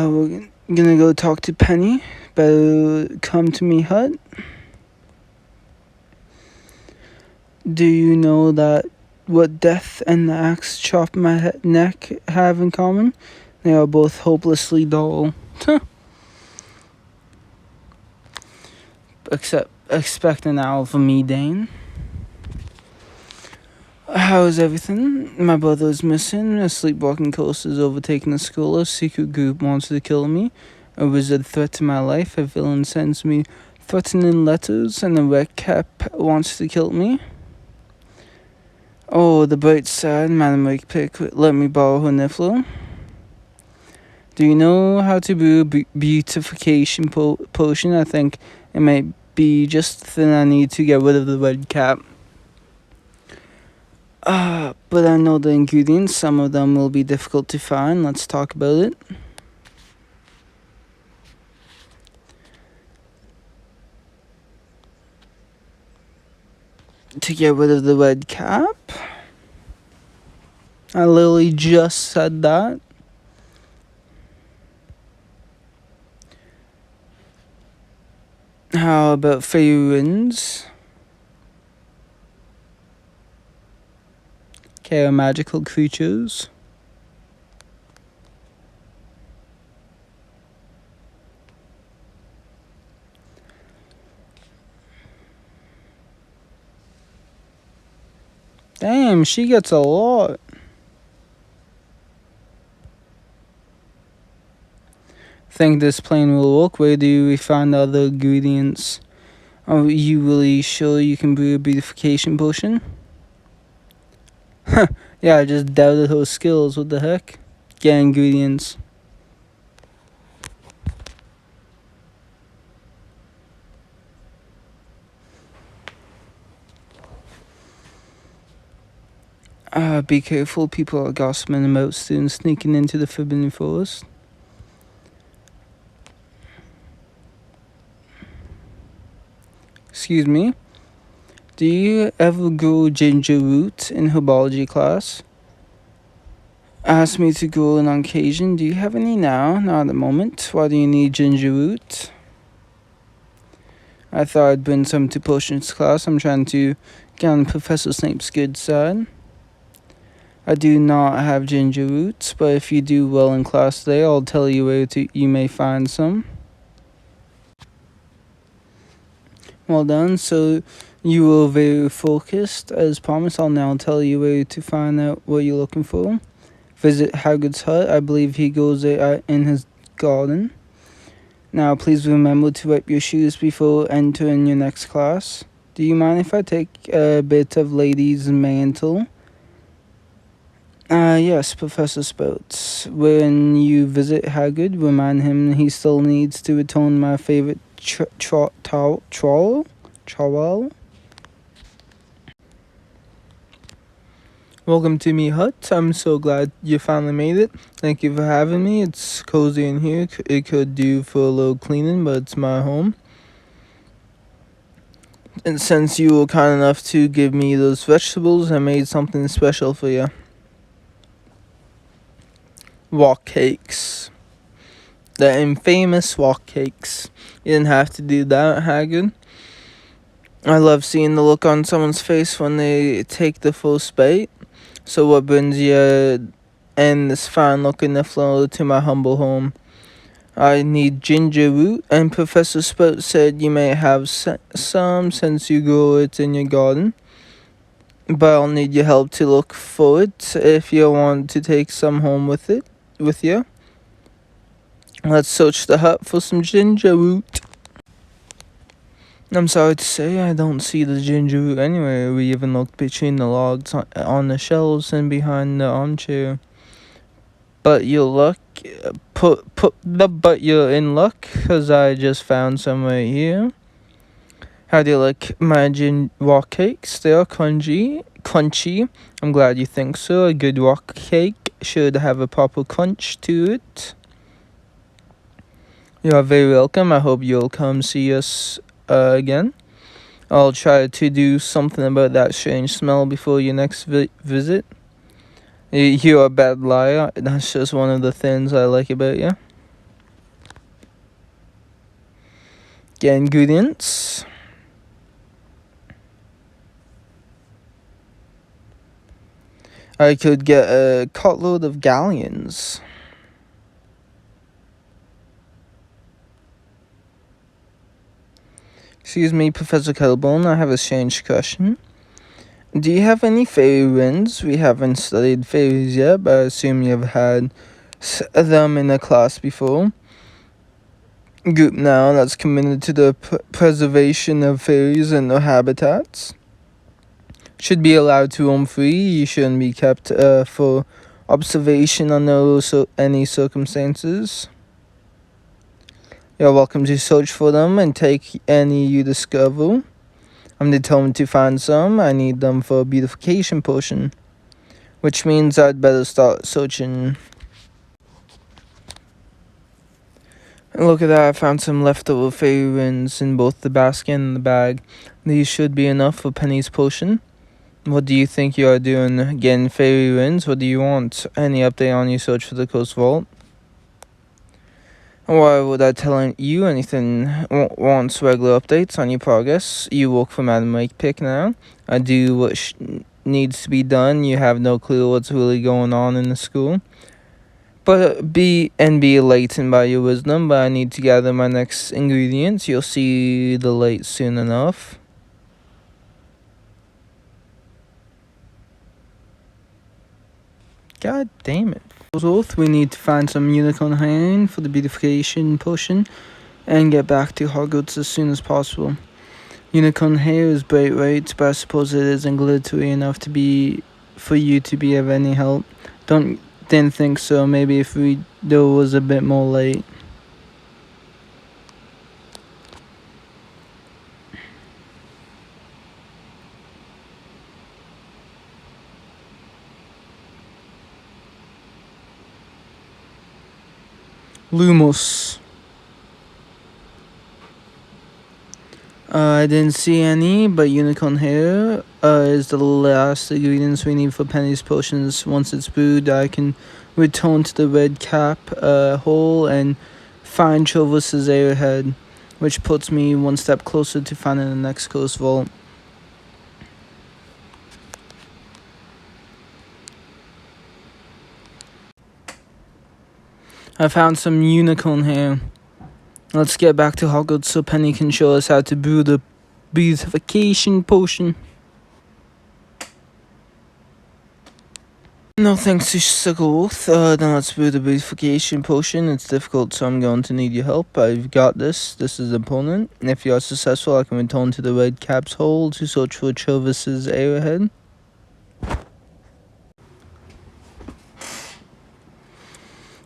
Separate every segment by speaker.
Speaker 1: We're gonna go talk to Penny. Better come to me hut. Do you know that what death and the axe chop my neck have in common? They are both hopelessly dull. Expect an owl from me, Dane. How's everything? My brother is missing. A sleepwalking coast has overtaken the school. A secret group wants to kill me. A wizard threat to my life. A villain sends me threatening letters. And a Rakepick wants to kill me. Oh, the bright side. Madam Rakepick let me borrow her niffler. Do you know how to brew a beautification potion? I think it might be just the thing I need to get rid of the red cap. But I know the ingredients. Some of them will be difficult to find. Let's talk about it. To get rid of the red cap? I literally just said that. How about figurines? Okay, are magical creatures. Damn, she gets a lot. Think this plan will work? Where do we find other ingredients? Are you really sure you can brew a beautification potion? Yeah, I just doubted her skills. What the heck? Get ingredients. Be careful. People are gossiping about students sneaking into the Forbidden Forest. Excuse me? Do you ever grow ginger root in herbology class? Asked me to grow it on occasion. Do you have any now? Not at the moment. Why do you need ginger root? I thought I'd bring some to potions class. I'm trying to get on Professor Snape's good side. I do not have ginger roots, but if you do well in class today, I'll tell you where you may find some. Well done. So you were very focused. As promised, I'll now tell you where to find out what you're looking for. Visit Hagrid's hut. I believe he goes there in his garden. Now, please remember to wipe your shoes before entering your next class. Do you mind if I take a bit of Lady's mantle? Yes, Professor Spouts. When you visit Hagrid, remind him he still needs to return my favorite trowel. Welcome to me hut. I'm so glad you finally made it. Thank you for having me. It's cozy in here. It could do for a little cleaning, but it's my home. And since you were kind enough to give me those vegetables, I made something special for you. Walk cakes. The infamous walk cakes. You didn't have to do that, Hagrid. I love seeing the look on someone's face when they take the first bite. So what brings you and this fine looking niffler to my humble home? I need ginger root, and Professor Spout said you may have some since you grow it in your garden. But I'll need your help to look for it if you want to take some home with you. Let's search the hut for some ginger root. I'm sorry to say I don't see the ginger root anywhere. We even looked between the logs on the shelves and behind the armchair. But you're in luck, 'cause I just found some right here. How do you like my rock cakes? They are crunchy. I'm glad you think so. A good rock cake should have a proper crunch to it. You are very welcome. I hope you'll come see us again. I'll try to do something about that strange smell before your next visit. You're a bad liar. That's just one of the things I like about you. Get ingredients. I could get a cartload of galleons. Excuse me, Professor Kettlebone, I have a strange question. Do you have any fairy winds? We haven't studied fairies yet, but I assume you've had them in a class before. Group now that's committed to the preservation of fairies and their habitats. Should be allowed to roam free. You shouldn't be kept for observation under any circumstances. You're welcome to search for them and take any you discover. I'm determined to find some. I need them for a beautification potion, which means I'd better start searching. And look at that, I found some leftover fairy winds in both the basket and the bag. These should be enough for Penny's potion. What do you think you are doing? Getting fairy winds? What do you want? Any update on your search for the Coast Vault? Why would I tell you anything? Wants regular updates on your progress. You work for Madam Rakepick now. I do what needs to be done. You have no clue what's really going on in the school. But be enlightened by your wisdom, but I need to gather my next ingredients. You'll see the light soon enough. God damn it. We need to find some unicorn hair for the beautification potion and get back to Hogwarts as soon as possible. Unicorn hair is bright white, but I suppose it isn't glittery enough for you to be of any help. Didn't think so. Maybe if there was a bit more light. Lumos. I didn't see any, but unicorn hair is the last ingredients we need for Penny's potions. Once it's brewed, I can return to the red cap hole and find Trovous's arrowhead, which puts me one step closer to finding the next Coast Vault. I found some unicorn hair. Let's get back to Hogwarts so Penny can show us how to brew the beautification potion. No thanks to Suckleworth. Then let's brew the beautification potion. It's difficult, so I'm going to need your help. I've got this. This is the opponent. If you are successful, I can return to the red cap's hole to search for Trovous's arrowhead.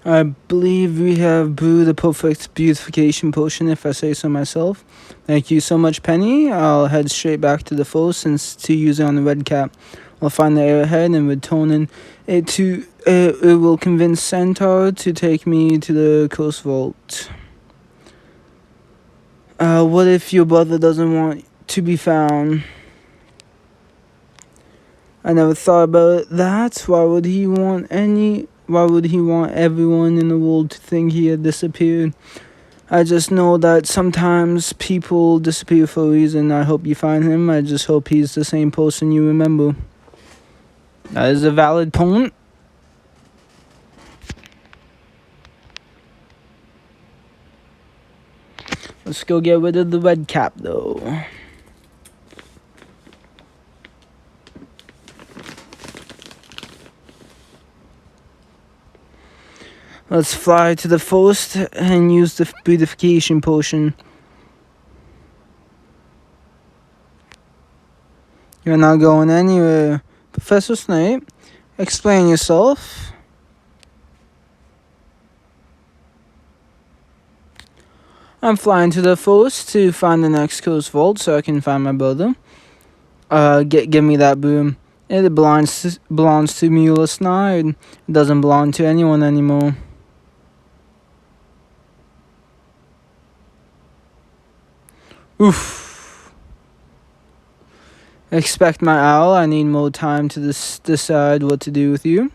Speaker 1: I believe we have brewed a perfect beautification potion, if I say so myself. Thank you so much, Penny. I'll head straight back to the foe since to use it on the red cap. I'll find the arrowhead and return it to. It will convince Centaur to take me to the Coast Vault. What if your brother doesn't want to be found? I never thought about that. Why would he want everyone in the world to think he had disappeared? I just know that sometimes people disappear for a reason. I hope you find him. I just hope he's the same person you remember. That is a valid point. Let's go get rid of the red cap, though. Let's fly to the forest and use the beautification potion. You're not going anywhere. Professor Snape, explain yourself. I'm flying to the forest to find the next Coast Vault so I can find my brother. Give me that broom. It belongs to Mula Snide. It doesn't belong to anyone anymore. Oof. Expect my owl. I need more time to decide what to do with you.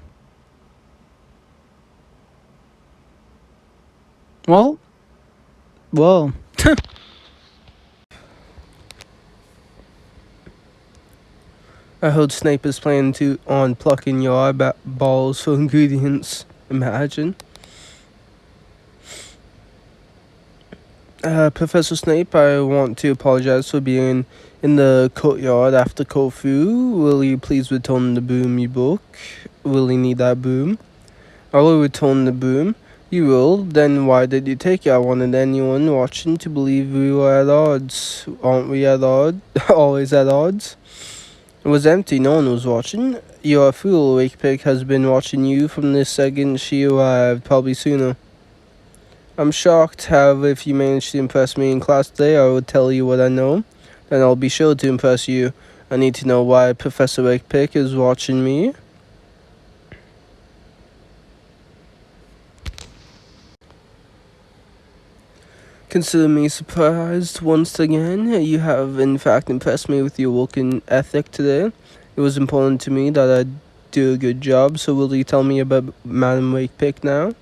Speaker 1: Well. I heard Snape is planning on plucking your eyeballs for ingredients. Imagine. Professor Snape, I want to apologize for being in the courtyard after curfew. Will you please return the broom you broke? Will you need that broom? I will return the broom. You will? Then why did you take it? I wanted anyone watching to believe we were at odds. Aren't we at odds? Always at odds? It was empty, no one was watching. You're a fool. Rakepick has been watching you from the second she arrived, probably sooner. I'm shocked. However, if you manage to impress me in class today, I will tell you what I know. Then I'll be sure to impress you. I need to know why Professor Rakepick is watching me. Consider me surprised once again. You have in fact impressed me with your work ethic today. It was important to me that I do a good job, so will you tell me about Madam Rakepick now?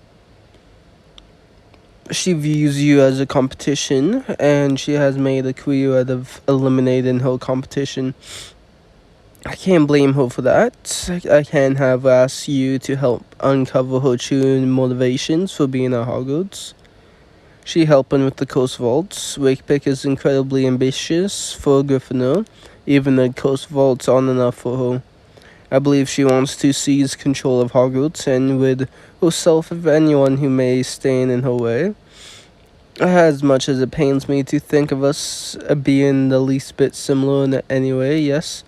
Speaker 1: She views you as a competition, and she has made a career out of eliminating her competition. I can't blame her for that. I can have asked you to help uncover her true motivations for being at Hogwarts. She helping with the Coast Vaults. Rakepick is incredibly ambitious for a Gryffindor. Even the Coast Vaults aren't enough for her. I believe she wants to seize control of Hogwarts and rid herself of anyone who may stand in her way. As much as it pains me to think of us being the least bit similar in any way, yes.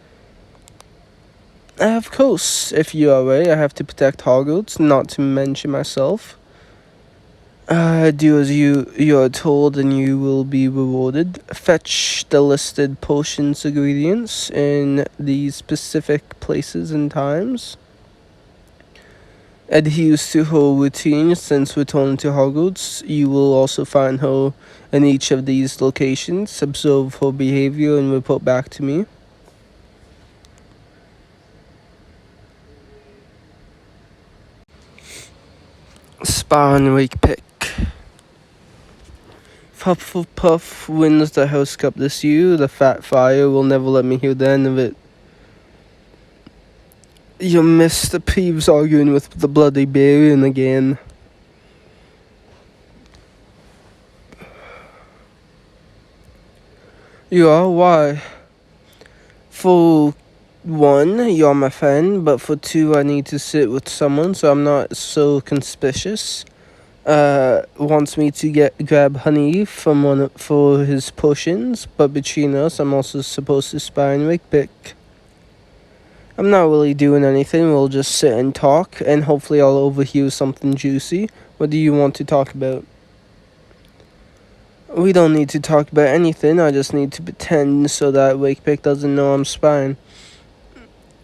Speaker 1: Of course, if you are away, I have to protect Hogwarts, not to mention myself. Do as you are told and you will be rewarded. Fetch the listed potions ingredients in these specific places and times. Adheres to her routine since returning to Hogwarts. You will also find her in each of these locations. Observe her behavior and report back to me. Spy on Rakepick. Puff wins the House Cup this year. The Fat Fire will never let me hear the end of it. You Mr. Peeves arguing with the bloody Barian again. You are? Why? For one, you're my friend, but for two, I need to sit with someone, so I'm not so conspicuous. Wants me to grab honey from for his potions, but between us, I'm also supposed to spy on Rakepick. I'm not really doing anything. We'll just sit and talk, and hopefully I'll overhear something juicy. What do you want to talk about? We don't need to talk about anything. I just need to pretend so that Rakepick doesn't know I'm spying.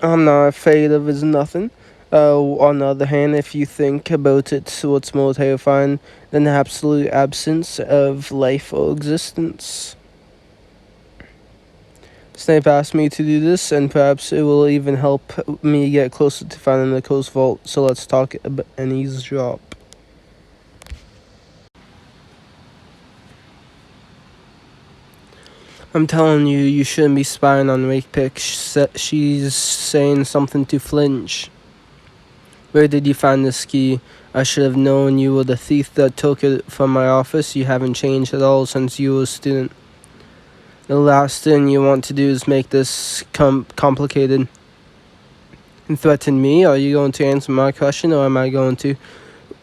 Speaker 1: I'm not afraid of his nothing. On the other hand, if you think about it, what's more terrifying than the absolute absence of life or existence? Snape asked me to do this, and perhaps it will even help me get closer to finding the Coast Vault, so let's talk and eavesdrop. I'm telling you, you shouldn't be spying on Rakepick. She's saying something to flinch. Where did you find this key? I should have known you were the thief that took it from my office. You haven't changed at all since you were a student. The last thing you want to do is make this complicated and threaten me. Are you going to answer my question, or am I going to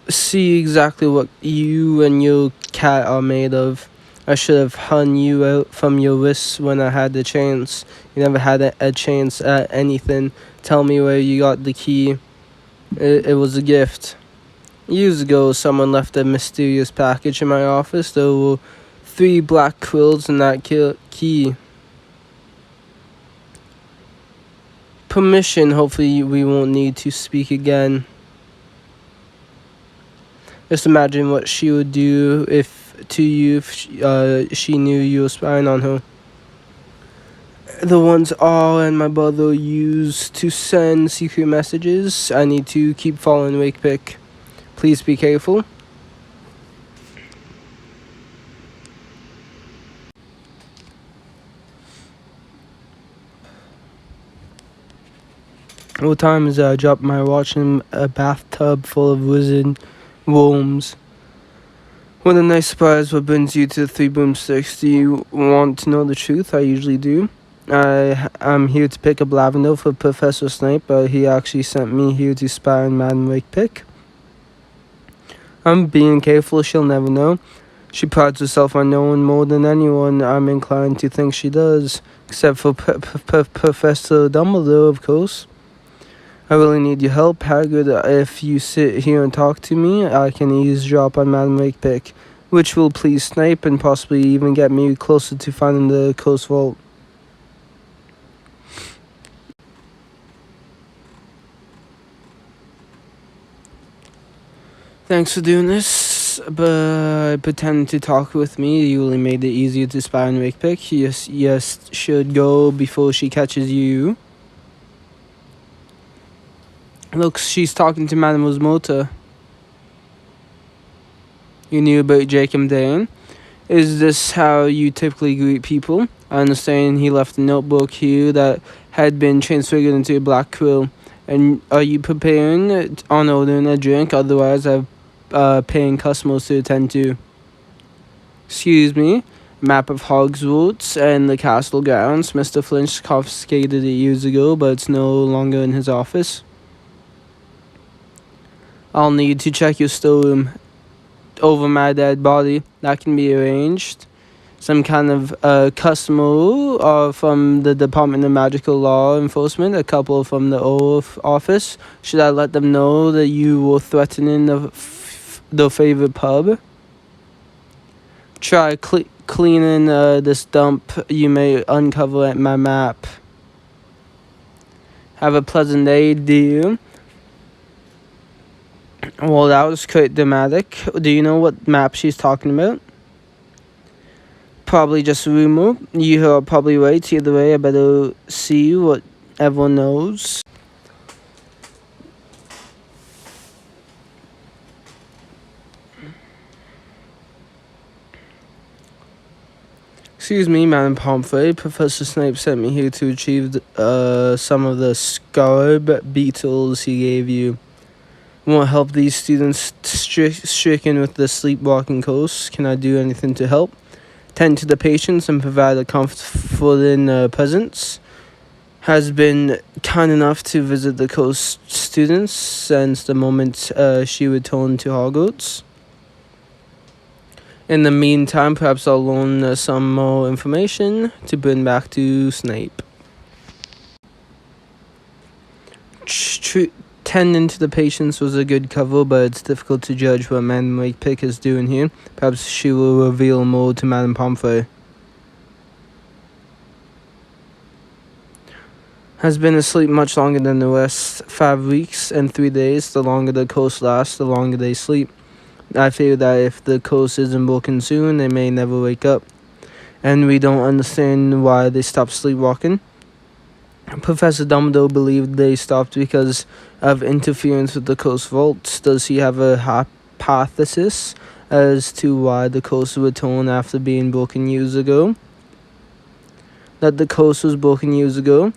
Speaker 1: see exactly what you and your cat are made of? I should have hung you out from your wrists when I had the chance. You never had a chance at anything. Tell me where you got the key. It was a gift. Years ago, someone left a mysterious package in my office. There were 3 black quills in that key. Permission. Hopefully we won't need to speak again. Just imagine what she would do if she knew you were spying on her. The ones R and my brother used to send secret messages. I need to keep following Rakepick. Please be careful. What time is it? I dropped my watch in a bathtub full of wizard worms. What a nice surprise. What brings you to the Three Boomsticks? Do you want to know the truth? I usually do. I'm here to pick up lavender for Professor Snape, but he actually sent me here to spy on Madam Rakepick. I'm being careful, she'll never know. She prides herself on knowing more than anyone. I'm inclined to think she does. Except for Professor Dumbledore, of course. I really need your help, Hagrid. If you sit here and talk to me, I can eavesdrop on Madam Rakepick, which will please Snape and possibly even get me closer to finding the Cursed Vault. Thanks for doing this, but pretend to talk with me. You only made it easier to spy on Rakepick. Yes, should go before she catches you. Look, she's talking to Madame Osmota. You knew about Jacob Dane? Is this how you typically greet people? I understand he left a notebook here that had been transfigured into a black quill. And are you preparing on ordering a drink? Otherwise, I have paying customers to attend to. Excuse me? Map of Hogwarts and the castle grounds. Mr. Flinch confiscated it years ago, but it's no longer in his office. I'll need to check your storeroom over my dead body. That can be arranged. Some kind of customer from the Department of Magical Law Enforcement, a couple from the Oath Office. Should I let them know that you were threatening the favorite pub? Try cleaning this dump you may uncover at my map. Have a pleasant day, dear. Well, that was quite dramatic. Do you know what map she's talking about? Probably just a rumor. You are probably right. Either way, I better see what everyone knows. Excuse me, Madam Pomfrey. Professor Snape sent me here to retrieve some of the scarab beetles he gave you. Won't help these students stricken with the sleepwalking curse. Can I do anything to help? Tend to the patients and provide a comforting presence. Has been kind enough to visit the cursed students since the moment she returned to Hogwarts. In the meantime, perhaps I'll learn some more information to bring back to Snape. Tending to the patients was a good cover, but it's difficult to judge what Madam Rakepick is doing here. Perhaps she will reveal more to Madame Pomfrey. Has been asleep much longer than the rest. 5 weeks and 3 days. The longer the curse lasts, the longer they sleep. I fear that if the curse isn't broken soon, they may never wake up. And we don't understand why they stopped sleepwalking. Professor Dumbledore believed they stopped because of interference with the Cursed Vault. Does he have a hypothesis as to why the curse returned after being broken years ago? That the curse was broken years ago?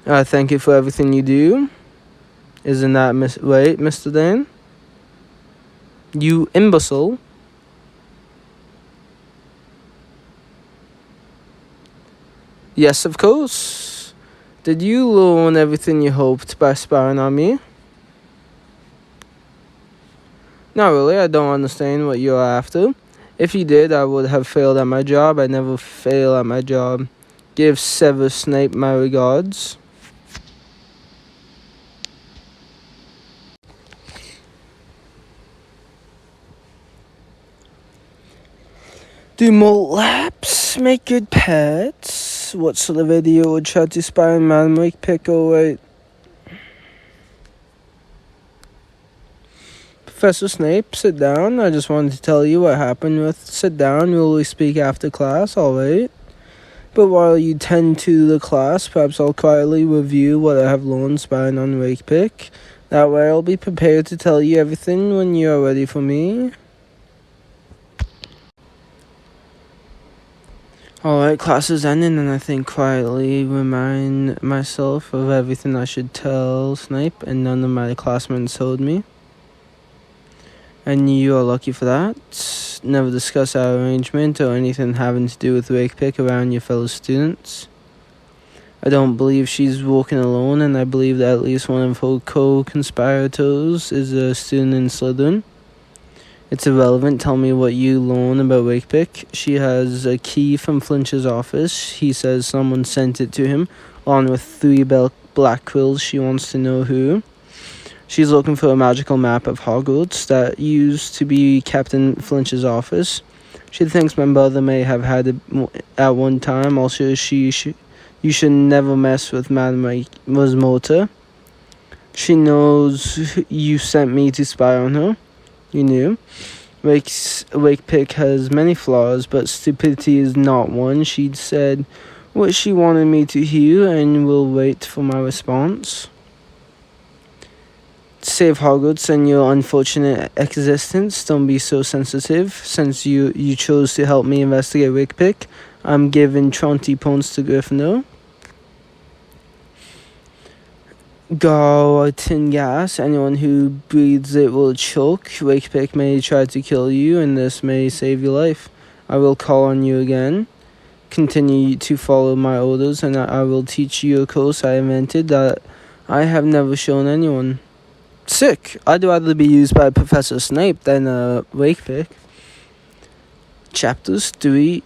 Speaker 1: Thank you for everything you do. Isn't that right, Mr. Dane? You imbecile. Yes, of course. Did you learn everything you hoped by spying on me? Not really, I don't understand what you're after. If you did, I would have failed at my job. I never fail at my job. Give Severus Snape my regards. Do more laps, make good pets. What sort of idiot would try to spy on Madam Rakepick? Oh, wait. Professor Snape, sit down. I just wanted to tell you what happened sit down. We'll speak after class, alright? But while you tend to the class, perhaps I'll quietly review what I have learned spying on Rakepick. That way I'll be prepared to tell you everything when you are ready for me. Alright, class is ending, and I think quietly remind myself of everything I should tell Snape, and none of my classmates told me. And you are lucky for that. Never discuss our arrangement or anything having to do with Rakepick around your fellow students. I don't believe she's walking alone, and I believe that at least one of her co-conspirators is a student in Slytherin. It's irrelevant. Tell me what you learn about Rakepick. She has a key from Flinch's office. He says someone sent it to him, along with 3 black quills. She wants to know who. She's looking for a magical map of Hogwarts that used to be kept in Flinch's office. She thinks my brother may have had it at one time. Also, you should never mess with Madame Rosmota. She knows you sent me to spy on her. You knew. Rakepick has many flaws, but stupidity is not one. She'd said what she wanted me to hear and will wait for my response. To save Hogwarts and your unfortunate existence, don't be so sensitive. Since you chose to help me investigate Rakepick, I'm giving 20 points to Gryffindor. Go tin gas. Anyone who breathes it will choke. Rakepick may try to kill you, and this may save your life. I will call on you again. Continue to follow my orders, and I will teach you a course I invented that I have never shown anyone. Sick. I'd rather be used by Professor Snape than Rakepick. Chapters 3